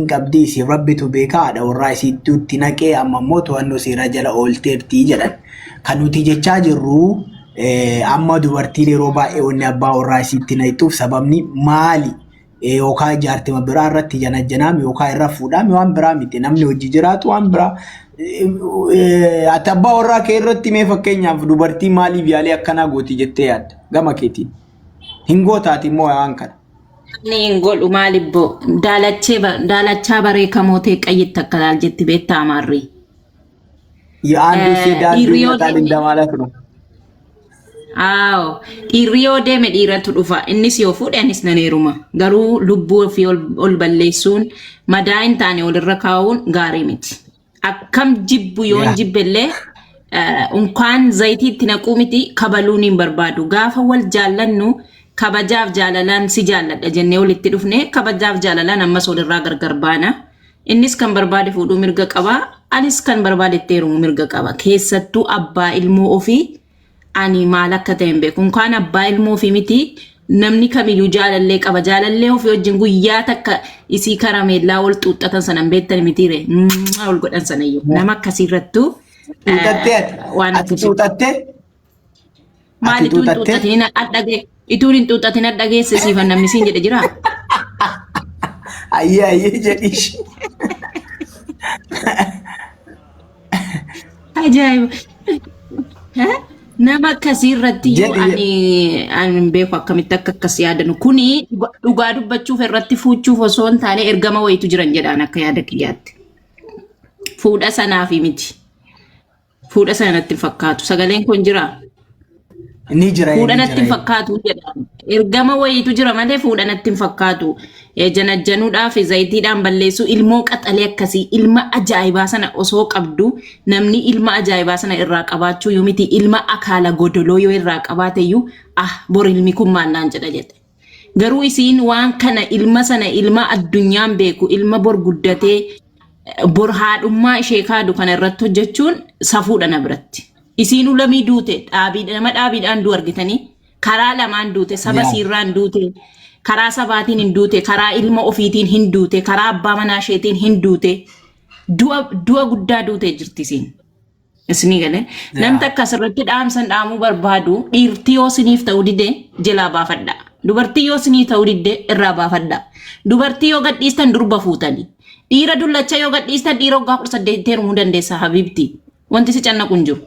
qabdii si rabbitu beekaadha warraa isiitti naqee amma immoo to'annoo seeraa jala oolteertii jedhan. Kan nuti jechaa jirru amma dubartiin yeroo baay'ee wanni abbaa warraa isiitti naqxuuf sababni maali? Yookaan jaartima biraa irratti janajjanaami yookaan irra fuudhaami waan biraa miti namni hojii jiraatu waan biraa. Ati abbaa warraa kee irratti mee fakkeenyaaf dubartii maaliif yaalee akkanaa gooti jettee yaadda gama keetiin? Hin gootaati immoo waan kana. Niin godhu maalibbo daalachaa bareekamoo ta'e qayyitti akka laal jetti beektaa amarri. Yaandu si daandii mataan indamaala turu. Dhiirriyoo deeme dhiiratu dhufa innis yoo fuudhe anis nan heeruma garuu lubbuu ofii ol balleessuun madaa hin taane walirra kaa'uun gaarii miti. Akkam jibbu yoon jibbellee unkaan zayitiitti naquu miti kabaluun hin barbaadu gaafa wal jaallannu. Kabajaaf jaalalaan si jaalladha jennee walitti dhufne kabajaaf jaalalaan ammas walirraa gargar baana. Innis kan barbaade fuudhuu mirga qaba. Anis kan barbaade itti heerumuu mirga qaba. Keessattuu abbaa ilmoo ofii ani maal akka ta'e hin beeku. Unkaan abbaa ilmoo ofii miti namni kamiyyuu jaalallee qaba. Jaalallee ofii wajjin guyyaa takka isii karameellaa wal xuuxxatan sana hin beektan mitiire. Wal godhan sanayyuu. Nama akkasiirrattuu. Ati xuuxattee? Maali xuuxattee? Ituun hin xuuxatin dhageesse siifan namni siin jedhe jira. Ayyee jedhish. Ajaa'iba. Nama akkasiirratti yoo ani beeku akkamitti akka akkas yaadanu kuni dhugaa dubbachuuf irratti fuuchuuf osoo hin taane ergama wayitu jiran jedhaan akka yaada kiyyaatti. Fuudha sanaafi miti. Fuudha sanatti fakkaatu sagaleen kun jira. Ni jira. Fuudhanatti fakkaatu jedhama. Ergama wayitu jira malee fuudhanatti fakkaatu. Janajjanuudhaaf zayitiidhaan balleessu ilmoo qaxalee akkasii ilma ajaa'ibaa sana osoo qabdu namni ilma ajaa'ibaa sana irraa qabaachuu yoo miti ilma akaala godoloo yoo irraa qabaateyyuu bor ilmi kun maalnaan jedha jedhe. Garuu isiin waan kana ilma sana ilma addunyaan beeku ilma bor guddatee bor haadhummaa ishee kaadu kana irratti hojjechuun safuudha na biratti. Isiin ulamii duute nama dhaabiidhaan du argitanii karaa lamaan duute saba siirraan duute karaa sabaatiin hin duute karaa ilma ofiitiin hin duute karaa abbaa manaa isheetiin hin duute du'a guddaa duute jirti isiin. Isinii galee namni akkas irratti dhaamsan dhaamuu barbaadu dhiirtii yoo siniif ta'uu dide jalaa baafadha. Dubartii yoo sinii ta'uu dide irraa baafadha. Dubartii yoo gadhiistan durba fuutanii. Dhiira dullacha yoo gadhiistan dhiira waggaa 18 heerumuu dandeessa habibti. Wanti si cannaqu hin jiru.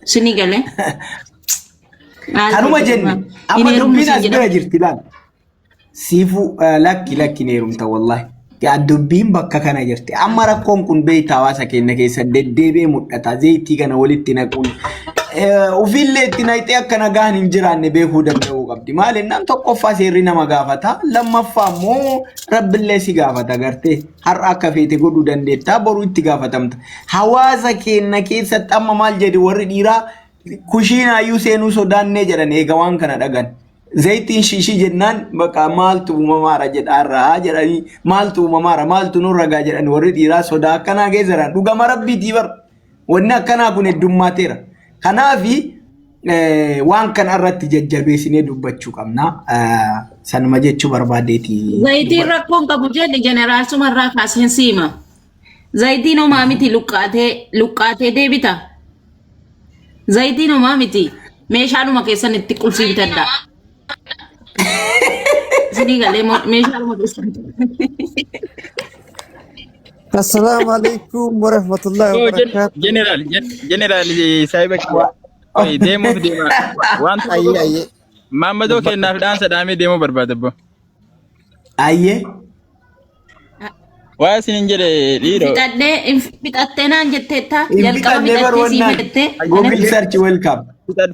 Sini galee. Kanuma jenni amma dubbiin as bira jirti laal. Siifu lakki neerumta wallahi. Dubbiin bakka kana jirti. Amma rakkoon kun beektaa hawaasa keenya keessa deddeebi'ee mul'ata. Zayitii kana walitti naquun ofiillee itti naqxee akka nagaan hin jiraanne beekuu danda'uu qabdi. Maali nam tokkoffaa seerri nama gaafata. Lammaffaa immoo rabbillee si gaafata gartee har'a akka feete godhuu dandeettaa boruu itti gaafatamta. Hawaasa keenya keessatti amma maal jedhi warri dhiiraa kushiinaayyuu seenuu sodaannee jedhan eega waan kana dhagan. Zayitiin shishii jennaan bakka maaltu uumamaara jedhaarraa jedhanii maaltu uumamaara maaltu nurra gaa jedhani warri dhiiraa sodaa akkanaa geessaran dhugama rabbiitii bar wanni akkanaa kun heddummateera. Kanaafi waan kana irratti jajjabeessinee dubbachuu qabna. Sanuma jechuu barbaadeeti. Zayitiin rakkoon qabu jedhe jeneraal sumarraa kaaseen siima. Zayitiin homaa miti luqqaatee deebita. Zayitiin homaa miti meeshaanuma keessan itti qulfii bitadha. Sini galee meeshaanuma keessan. Assalamu alaikum warahmatullahi wabarakatuh. General Saiba deemuuf deema. Waan Ayye. Maammadoo kennaaf dhaansa dhaamee deemuu barbaada boo. Ayye. Waa isin jedhe dhiiroo. Fixattee naan jetteetta jalqaba fixattee sii fixattee. Google search welcome.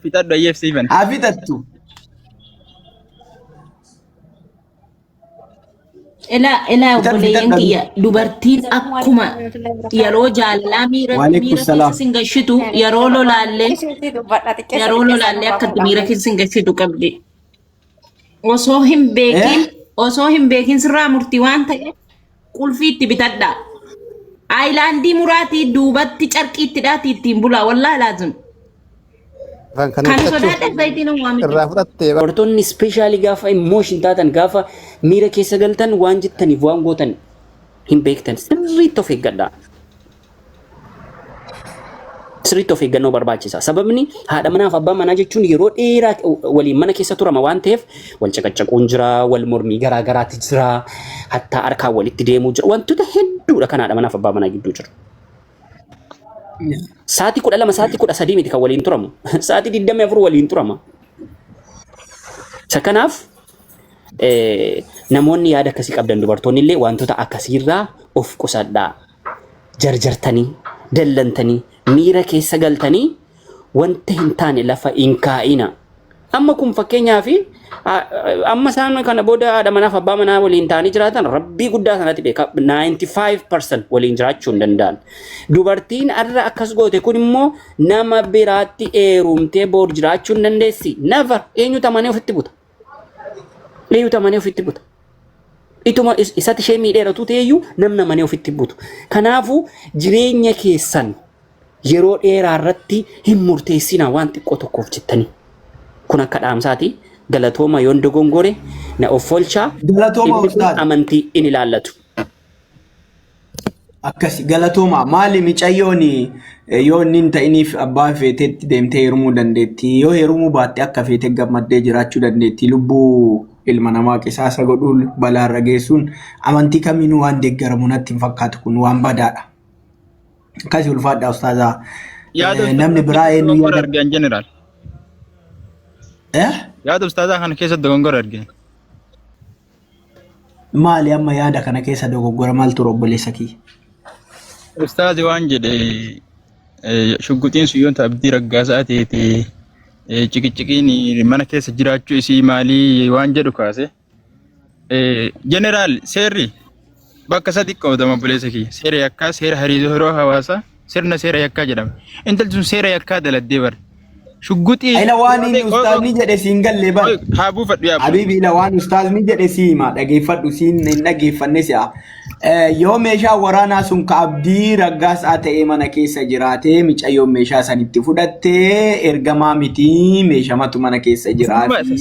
Fixadhu ayyeef siifan. Haa fixattu. Ela obboleeyyan kiyya dubartiin akkuma yeroo jaalalaa miira singashitu yeroo lolaallee akka miira singashitu qabdi. Osoo hin beekin sirraa murtii waan ta'e qulfii itti bitadha. Aayilaandii muraatii duubatti carqiitti dhaati ittiin bulaa wallaa laazim. Kan sodaadha zayitiin uumamu. Dubartoonni ispeeshaalii gaafa immooshin taatan gaafa miira keessa galtan waan jettaniif waan gootan hin beektan sirriitti of eeggadhaa. Sirriitti of eeggannoo barbaachisa. Sababni haadha manaa fi abbaan manaa jechuun yeroo dheeraa waliin mana keessa turama waan ta'eef wal caqacaquun jira, wal mormii garaa garaatti jira, hattaa harkaan walitti deemuu jira. Wantoota hedduudha kan haadha manaa fi abbaa manaa gidduu jiru. Sa'aatii 12 sa'aatii 13 miti kan waliin turamu. Sa'aatii 24 waliin turama. Isa kanaaf namoonni yaada akkasii qabdan dubartoonni illee wantoota akkasiirraa of qusadhaa. Jarjartanii, dallantanii, miira keessa galtanii wanta hin taane lafa hin kaa'ina. Amma kun fakkeenyaaf amma isaan kana booda haadha manaa fi abbaa manaa waliin ta'anii jiraatan rabbii guddaa sanatti beeka 95% waliin jiraachuu hin danda'an. Dubartiin arra akkas goote kun immoo nama biraatti heerumtee boor jiraachuu hin dandeessi. Never eenyu tamanii ofitti buta. Eenyu tamanii ofitti buta. Ituma isatti ishee miidheeratu ta'eyyuu namna manee ofitti butu. Kanaafuu jireenya keessan yeroo dheeraa irratti hin murteessina waan xiqqoo tokkoof jettanii. Kun akka dhaamsaati. Galatooma yoon dogongore na of oolchaa. Galatooma ustaad. Amantii in ilaallatu. Akkasi galatooma maali micayyoon yoo inni hin ta'iniif abbaa feeteetti deemtee heerumuu dandeetti. Yoo heerumuu baatte akka feetee gammaddee jiraachuu dandeetti. Lubbuu ilma namaa qisaasa godhuun balaarra geessuun amantii kamiinuu waan deeggaramu natti hin fakkaatu kun waan badaadha. Akkasi ulfaadha ustaazaa. Namni biraa eenyu yaada argan jeneraal. Yaada ustaazaa kana keessa dogongora argine. Maali amma yaada kana keessa dogoggora maaltu obboleessa kiyya? Ustaazi waan jedhe shugguxiin sun yoonta abdii raggaasaa ta'eeti ciqiciqiin mana keessa jiraachuu isii maalii waan jedhu kaase. Jeneraal seerri bakka isa xiqqoo dama obboleessa kiyya. Seera yakkaa, seera hariiroo hawaasaa, sirna seera yakkaa jedhama. Intalli sun seera yakkaa daladdee bara. Shugguxii ila waan inni ustaazni jedhe siin galle bar haa buufadhu yaa habibi ila waan ustaazni jedhe siima dhageeffadhu siin hin dhageeffanne si'a yoo meeshaa waraanaa sun ka abdii raggaasaa ta'ee mana keessa jiraatee micayyoon meeshaa sanitti fudhattee ergamaa miti meeshamatu mana keessa jiraate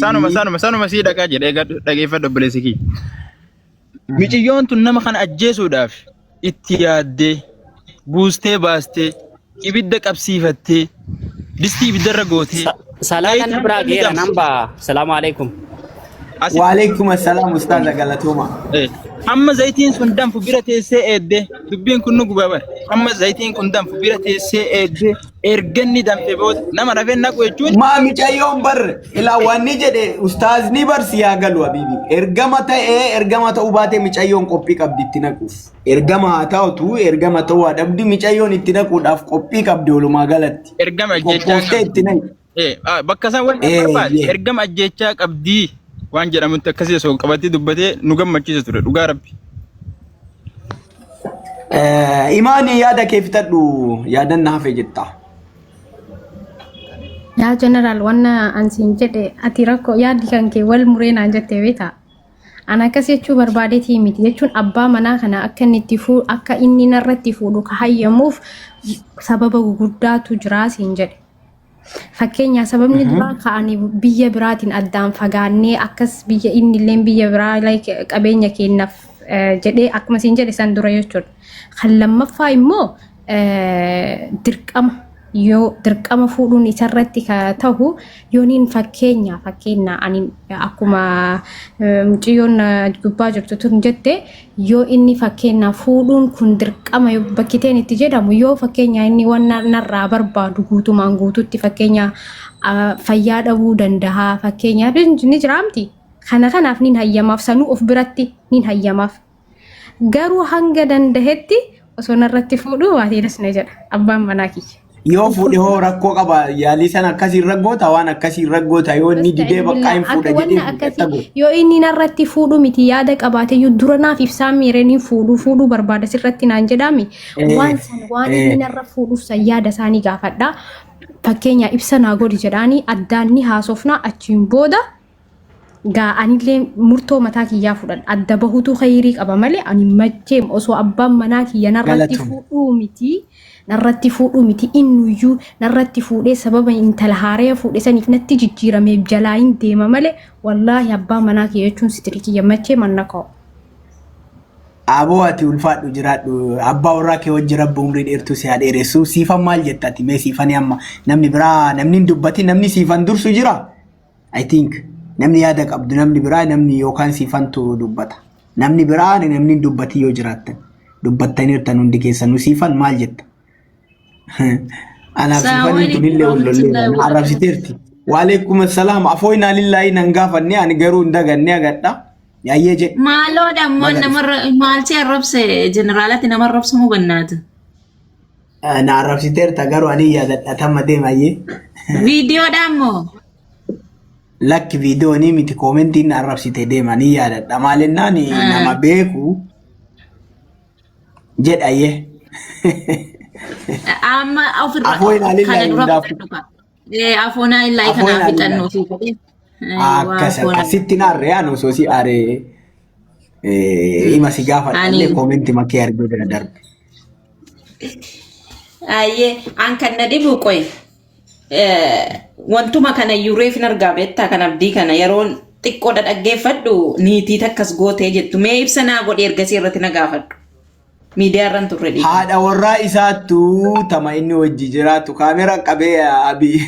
sanuma sii dhaqaa jedhee dhageeffadhu obboleessi kiyya. Micayyoon tun nama kana ajjeesuudhaaf itti yaaddee buustee baastee ibidda qabsiifattee Disti bidarra gootee. Salaatan biraa geera namba. Salaamu alaikum. Waalaikum assalam ustaaza galatooma. Amma zayitiin sun danfu bira teessee eeddee dubbiin kun nu gubaa bara. Amma zayitiin kun danfu bira teessee eeddee erganni danfee booda nama rafeen naqu jechuun. Maa micayyoon bar ilaa wanni jedhe ustaazni bar siyaa galu habibi. Ergama ta'uu baatee micayyoon qophii qabdi itti naquuf. Ergama haa ta'utu ergama ta'uu adabdi micayyoon itti naquudhaaf qophii qabdi walumaa galatti. Ergama ajjechaa itti naqu. Bakka isaan wal barbaade ergama ajjechaa qabdii. Waan jedhamutti akkasii osoo qabatee dubbatee nu gammachiisa ture dhugaa rabbi. Imaanii yaada kee fitadhu yaadanna hafe jetta. Yaa jeneraal wanna ansiin jedhe ati rakkoo yaaddi kan kee wal mureenaan jettee beektaa. Ana akkas jechuu barbaadeetii miti jechuun abbaa manaa kana akka inni narratti fuudhu ka hayyamuuf sababa gurguddaatu jiraa siin jedhe. Fakkeenya sababni duraa ka'anii biyya biraatiin addaan fagaannee akkas biyya inni illee biyya biraa qabeenya kennaaf jedhee akkuma siin jedhe san dura jechuudha. Kan lammaffaa immoo dirqama fuudhuun isarratti ta'u yooniin fakkeenya ani akkuma mucayyoon gubbaa jirtu tun jette yoo inni fakkeenya fuudhuun kun dirqama bakkiteen itti jedhamu yoo fakkeenya inni waan narraa barbaadu guutumaan guututti fakkeenya fayyaa dhabuu danda'a fakkeenyaaf ni jiraamti. Kanaaf nin hayyamaaf sanuu of biratti nin hayyamaaf. Garuu hanga dandahetti osoo narratti fuudhuu waateedas na jedha abbaan manaa kiyya. Yoo fuudhee hoo rakkoo qaba yaalii sana akkasiin raggoota waan akkasiin raggoota yoo inni didee bakka hin fuudha jedhee yoo inni narratti fuudhu miti yaada qabaate yoo dura naaf ibsaa miiranii fuudhuu barbaada sirratti naan jedhami waan inni narra fuudhuuf san yaada isaanii gaafadha fakkeenya ibsa naa godhi jedhaanii addaan ni haasofna achiin booda gaa anillee murtoo mataa kiyyaa fudhan adda bahutu khayrii qaba malee ani macheem osoo abbaan manaa kiyya narratti fuudhuu miti innuyyuu narratti fuudhee sababa intala haaree fuudhee saniif natti jijjiirameef jalaa hin deema malee wallaahi abbaa manaa kiyya jechuun sitiri kiyya machee manna ka'u. Aboo ati ulfaadhu jiraadhu abbaa warraa kee wajji rabbi umrii dheertuu si haa dheeressu siifan maal jettati mee siifani amma namni biraa namni hin dubbati namni siifan dursu jira I think namni yaada qabdu namni biraa namni yookaan siifantu dubbata namni biraa namni hin dubbati yoo jiraattan dubbattaniirtan hundi keessanuu siifan maal jetta anaaf siifanii tunillee wallollee arrabsiteerti waalaikum assalaam afooyinaa lillaahi nan gaafanne ani garuu hin daganne agadha yaayee je maaloo dammoo namarra maalchi arrabse jeneraalatti nama arrabsamu bannaatu na arrabsiteerta garuu ani yaadadhatama deemayyee viidiyoo dammoo lakki viidiyoo ni miti koomentiin arrabsite deema ni yaadadha maalennaan nama beeku jedhayyee amma ofirra afooyinaa kana lillaahi dura hundaaf fudhadhuka afoonaa illaahi kanaaf fixannoo fi akkasitti naarree anu soosii aaree ima si gaafadhallee koomenti makkee arguu dana darbe. Ayyee an kan na dhibu qoy wantuma kana yuuree fin argaa beektaa kan abdii kana yeroon xiqqoodha dhaggeeffadhu niitii takkas gootee jettu mee ibsa naa godhe ergasii irratti na gaafadhu. Miidiyaa irraan turre dhiibu. Haadha warraa isaattu tama inni wajji jiraatu kaamera qabee abii.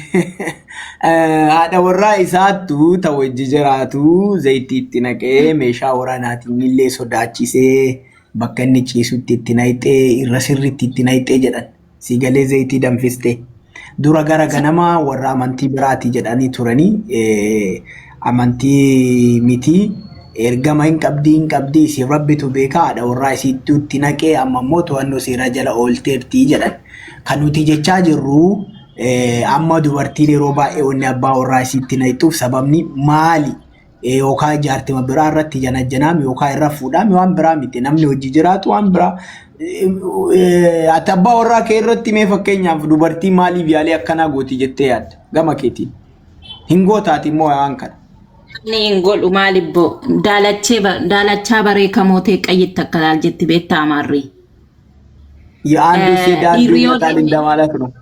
Haadha warraa isaattu ta wajji jiraatu zayitii itti naqee meeshaa waraanaatiin illee sodaachisee bakka inni ciisutti itti naqxee irra sirriitti itti naqxee jedhan. Sigalee zayitii danfiste. Dura gara ganama warra amantii biraati jedhanii turanii amantii miti. Ergama hin qabdii si rabbitu beeka haadha warraa isiitti naqee amma immoo to'annoo seeraa jala oolteerti jedhan. Kan nuti jechaa jirru amma dubartiin yeroo baay'ee wanni abbaa warraa isiitti naqxuuf sababni maali? Yookaan jaartima biraa irratti janajjanaami yookaan irra fuudhaami waan biraa miti namni hojii jiraatu waan biraa. Ati abbaa warraa kee irratti mee fakkeenyaaf dubartii maaliif yaalee akkanaa gooti jettee yaadda gama keetiin? Hin gootaati immoo waan kana. Ni godhu maalibbo daalachaa bareekamoo ta'e qayyitti akka laal jetti beektaa amarri. Yaandu si daandii mataan inda maalat no.